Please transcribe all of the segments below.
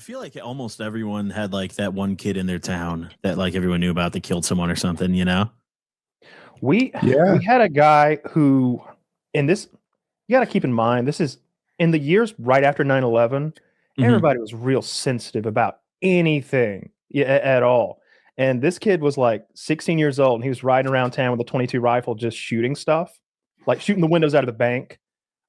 feel like almost everyone had like that one kid in their town that like everyone knew about that killed someone or something, you know? We had a guy who, in this, you got to keep in mind, this is in the years right after 9/11, everybody was real sensitive about anything at all. And this kid was like 16 years old, and he was riding around town with a .22 rifle, just shooting stuff, like shooting the windows out of the bank,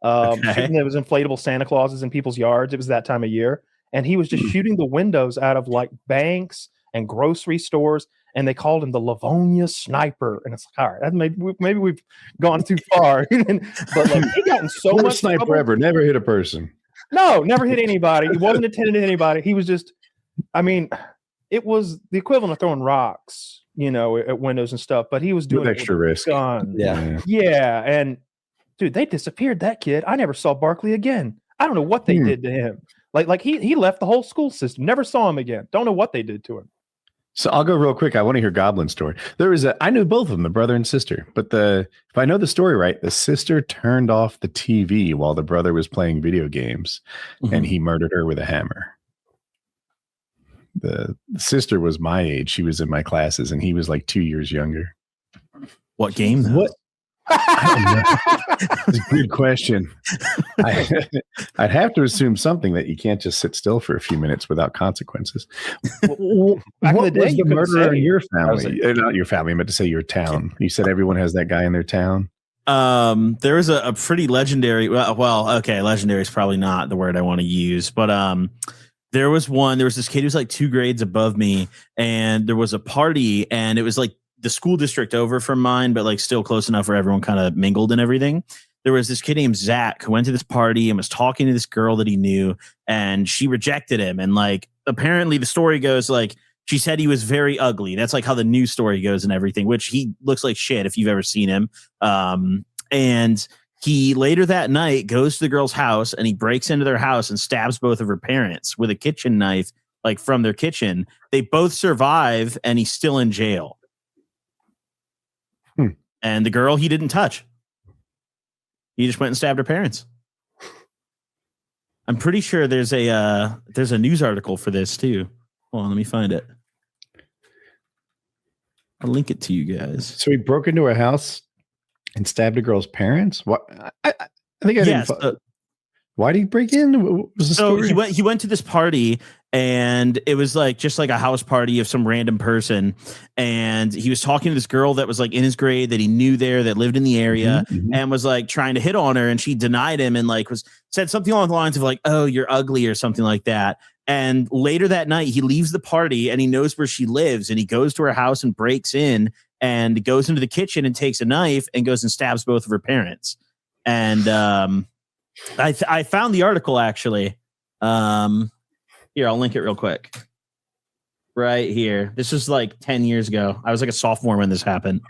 shooting those inflatable Santa Clauses in people's yards. It was that time of year. And he was just shooting the windows out of like banks and grocery stores. And they called him the Leavonia sniper. And it's like, all right, maybe we've gone too far. But like, he got in so much sniper trouble. ever, never hit a person. No, never hit anybody. He wasn't intended to anybody. He was just, I mean, it was the equivalent of throwing rocks, you know, at windows and stuff. But he was doing with extra risk. Gun. Yeah. And dude, they disappeared that kid. I never saw Barkley again. I don't know what they did to him. Like he left the whole school system. Never saw him again. Don't know what they did to him. So I'll go real quick. I want to hear Goblin's story. I knew both of them, the brother and sister. But if I know the story right, the sister turned off the TV while the brother was playing video games, and he murdered her with a hammer. The sister was my age. She was in my classes, and he was like 2 years younger. What game? What? I don't know. It's a good question. I'd have to assume something that you can't just sit still for a few minutes without consequences. Back What in the day, was you the couldn't murderer say. in your family? Not your family, I meant to say your town. You said everyone has that guy in their town. There was a pretty legendary. Okay, legendary is probably not the word I want to use, but there was this kid who was like 2 grades above me, and there was a party, and it was like the school district over from mine, but like still close enough where everyone kind of mingled and everything. There was this kid named Zach who went to this party and was talking to this girl that he knew, and she rejected him. And like, apparently the story goes like, she said he was very ugly. That's like how the news story goes and everything, which he looks like shit if you've ever seen him. And he later that night goes to the girl's house, and he breaks into their house and stabs both of her parents with a kitchen knife, like from their kitchen. They both survive, and he's still in jail. And the girl he didn't touch. He just went and stabbed her parents. I'm pretty sure there's a news article for this too. Hold on, let me find it. I'll link it to you guys. So he broke into a house and stabbed a girl's parents? What? I think I didn't. Why did he break in? What was the story? He went to this party, and it was like just like a house party of some random person, and he was talking to this girl that was like in his grade that he knew there, that lived in the area, and was like trying to hit on her, and she denied him and like said something along the lines of like, "Oh, you're ugly" or something like that. And later that night, he leaves the party, and he knows where she lives, and he goes to her house and breaks in and goes into the kitchen and takes a knife and goes and stabs both of her parents. And I found the article actually. Here, I'll link it real quick. Right here. This was like 10 years ago. I was like a sophomore when this happened.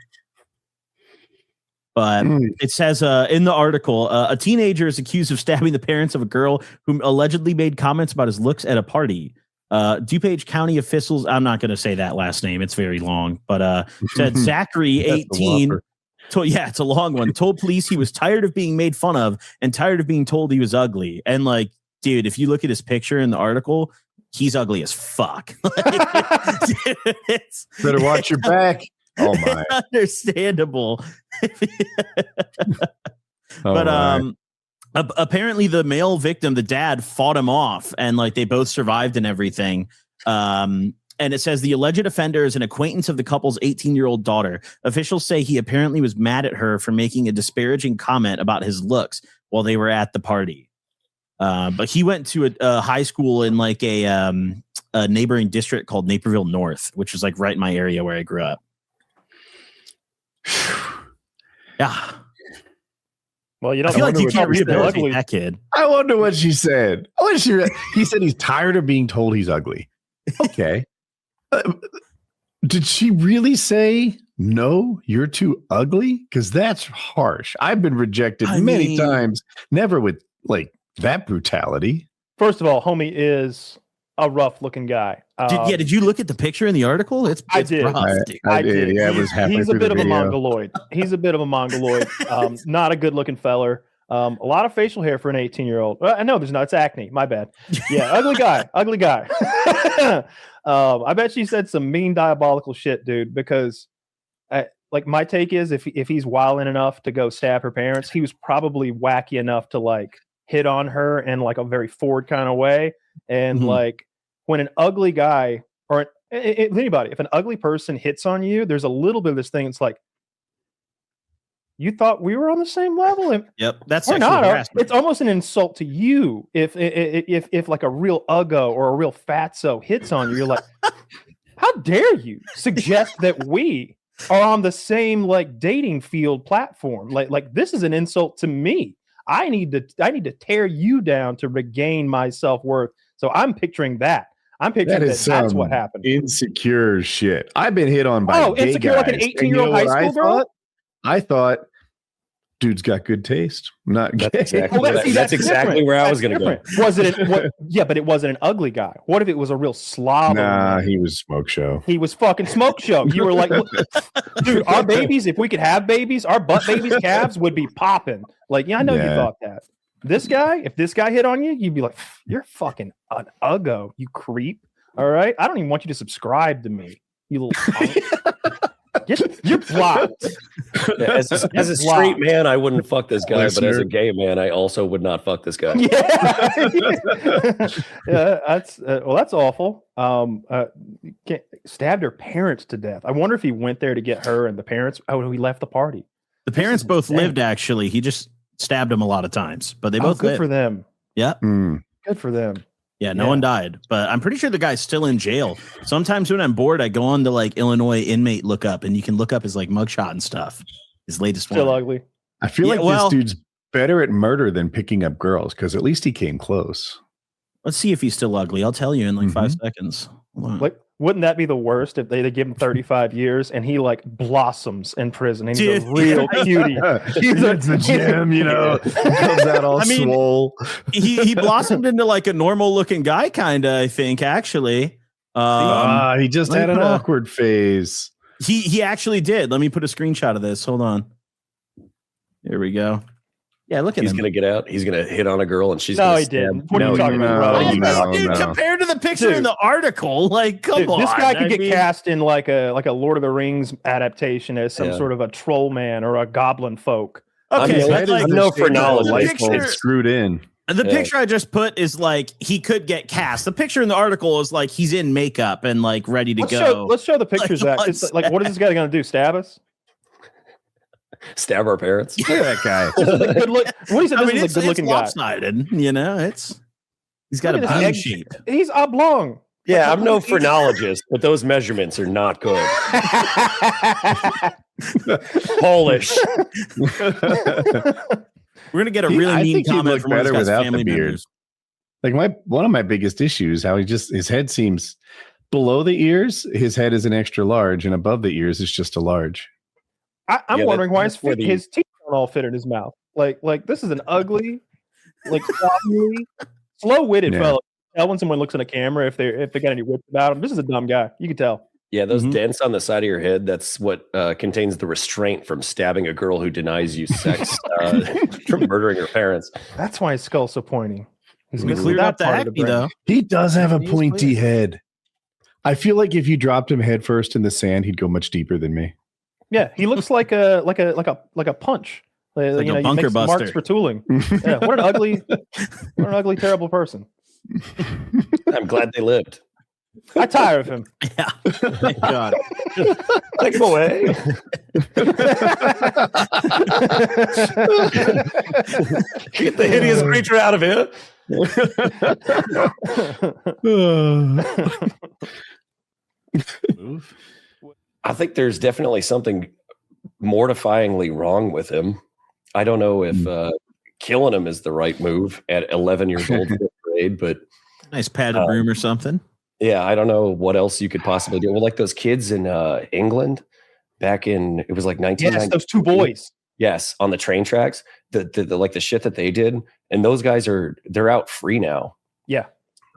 But it says in the article, a teenager is accused of stabbing the parents of a girl who allegedly made comments about his looks at a party. DuPage County officials, I'm not going to say that last name. It's very long. But said Zachary, 18. It's a long one. Told police he was tired of being made fun of and tired of being told he was ugly. And like, dude, if you look at his picture in the article, he's ugly as fuck. Better watch your back. Oh my! Understandable. But apparently the male victim, the dad, fought him off, and like they both survived and everything. And it says the alleged offender is an acquaintance of the couple's 18-year-old daughter. Officials say he apparently was mad at her for making a disparaging comment about his looks while they were at the party. But he went to a high school in like a neighboring district called Naperville North, which is like right in my area where I grew up. Yeah. Well, you don't. I feel like you can't rehabilitate that kid. I wonder what she said. He said he's tired of being told he's ugly. Okay. Did she really say, no, you're too ugly? Because that's harsh. I've been rejected many times, never with like that brutality. First of all, homie is a rough looking guy. Did you look at the picture in the article? I did. Rough, I did. Yeah, it was halfway He's a through bit the of a video. mongoloid. Not a good looking feller. A lot of facial hair for an 18-year-old. I know there's not. It's acne. My bad. Yeah, ugly guy. Ugly guy. I bet she said some mean, diabolical shit, dude. Because, like, my take is if he's wilding enough to go stab her parents, he was probably wacky enough to like hit on her in like a very Ford kind of way. And like when an ugly guy or anybody, if an ugly person hits on you, there's a little bit of this thing. It's like, you thought we were on the same level? And yep, that's we're not. It's almost an insult to you if like a real uggo or a real fatso hits on you. You're like, how dare you suggest that we are on the same like dating field platform? Like this is an insult to me. I need to tear you down to regain my self-worth. So I'm picturing that. I'm picturing that's what happened. Insecure shit. I've been hit on by gay insecure guys. Like an 18-year-old high school girl? I thought, dude's got good taste. Not gay. That's exactly where I was going to go. Was it? Yeah, but it wasn't an ugly guy. What if it was a real slob? Nah, he was smoke show. He was fucking smoke show. You were like, dude, our babies, if we could have babies, our butt babies' calves would be popping. Like, yeah, I know you thought that. This guy, if this guy hit on you, you'd be like, you're fucking an uggo, you creep. All right? I don't even want you to subscribe to me, you little you're blocked. Yeah, as a straight man, I wouldn't fuck this guy, but as a gay man, I also would not fuck this guy. Yeah, that's awful. Stabbed her parents to death. I wonder if he went there to get her and the parents. Oh, he left the party. The parents both lived, actually. He just stabbed them a lot of times, but they both good lived. For them. Yeah. Good for them. Yeah, no one died, but I'm pretty sure the guy's still in jail. Sometimes when I'm bored, I go on to like Illinois inmate lookup, and you can look up his like mugshot and stuff. His latest still one. Ugly. I feel like this dude's better at murder than picking up girls because at least he came close. Let's see if he's still ugly. I'll tell you in like 5 seconds. Like, wouldn't that be the worst if they give him 35 years and he like blossoms in prison and he's a real cutie? He's at the gym, you know, comes out all swole. He blossomed into like a normal looking guy, kind of. I think actually. He just had an awkward phase. He actually did. Let me put a screenshot of this. Hold on. Here we go. Yeah, look at him. He's going to get out. He's going to hit on a girl, and she's no, he didn't. What are you talking about? Dude, compared to the picture in the article, like, come on. This guy could get cast in like a Lord of the Rings adaptation as some sort of a troll man or a goblin folk. Okay, I'm no phrenology. It's screwed in. The picture I just put is like he could get cast. The picture in the article is like he's in makeup and like ready to go. Let's show the pictures. Like, what is this guy going to do? Stab us? Stab our parents. Look at that guy. Good look. What he said, this is a good-looking guy. Lopsided, you know, he's got a bone shape. He's oblong. Yeah, I'm no phrenologist, but those measurements are not good. Polish. We're gonna get a really mean comment from one of his family members. Like one of my biggest issues, how his head seems below the ears. His head is an extra large, and above the ears is just a large. I'm wondering why his teeth don't all fit in his mouth. Like this is an ugly, like slow-witted fellow. Tell when someone looks in a camera if they got any wits about him. This is a dumb guy. You can tell. Yeah, those dents on the side of your head, that's what contains the restraint from stabbing a girl who denies you sex from murdering her parents. That's why his skull's so pointy. He's cleared up the acne, though. He does have a pointy head. I feel like if you dropped him head first in the sand, he'd go much deeper than me. Yeah, he looks like a punch. Like a bunker buster. Marks for tooling. Yeah, what an ugly, terrible person. I'm glad they lived. I tire of him. Yeah. Thank God. Take him away. Get the hideous creature out of here. I think there's definitely something mortifyingly wrong with him. I don't know if killing him is the right move at 11 years old, 5th grade, but nice padded room or something. Yeah, I don't know what else you could possibly do. Well, like those kids in England back in, it was like 1990. Yes, those two boys. Yes, on the train tracks. The like the shit that they did, and those guys they're out free now. Yeah,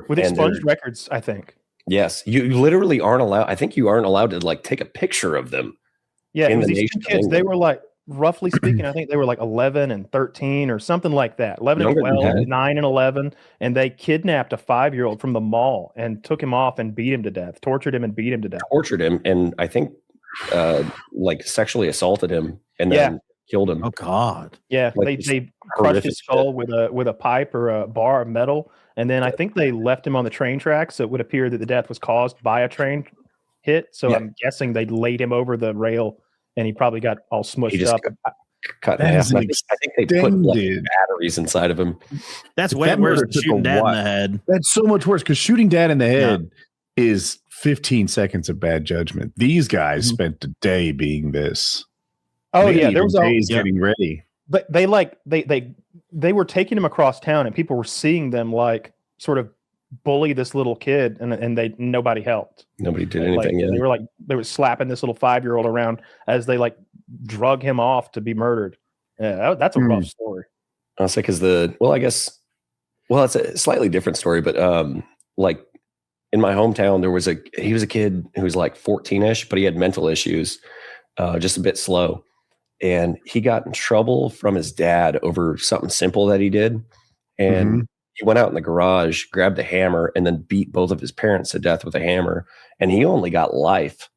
with expunged records, I think. Yes, you literally aren't allowed. I think you aren't allowed to like take a picture of them. Yeah, these two kids, they were like roughly speaking, I think they were like 11 and 13 or something like that. 11 Younger and than 12, that. 9 and 11. And they kidnapped a 5-year-old from the mall and took him off and beat him to death, tortured him and beat him to death. Tortured him, and I think like sexually assaulted him and then killed him. Oh God. Yeah, Like, they crushed horrific his skull with a pipe or a bar of metal, and then I think they left him on the train tracks. So it would appear that the death was caused by a train hit. So I'm guessing they laid him over the rail, and he probably got all smushed up. Cut in half. I think they put like batteries inside of him. That's way worse than shooting dad in the head. That's so much worse because shooting dad in the head is 15 seconds of bad judgment. These guys spent a day being this. Oh yeah, there was days getting ready. But they were taking him across town, and people were seeing them like sort of bully this little kid, and nobody helped. Nobody did anything. They were slapping this little 5-year-old around as they like drug him off to be murdered. Yeah, that's a rough story. I'll say because it's a slightly different story, but like in my hometown, he was a kid who was like 14-ish, but he had mental issues, just a bit slow. And he got in trouble from his dad over something simple that he did. And he went out in the garage, grabbed a hammer, and then beat both of his parents to death with a hammer. And he only got life.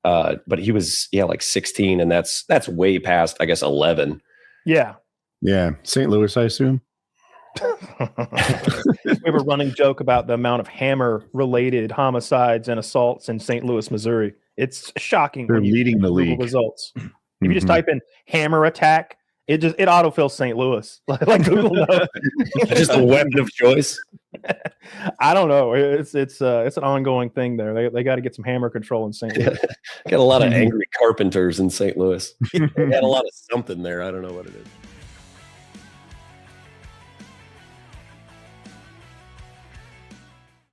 But he was, like 16, and that's way past, I guess, 11. Yeah. Yeah. St. Louis, I assume. We have a running joke about the amount of hammer-related homicides and assaults in St. Louis, Missouri. It's shocking. They're leading the league. Results. If you just type in hammer attack, it autofills St. Louis. like Google knows. Just a weapon of choice. I don't know. It's an ongoing thing there. They got to get some hammer control in St. Louis. Got a lot of angry carpenters in St. Louis. They got a lot of something there. I don't know what it is.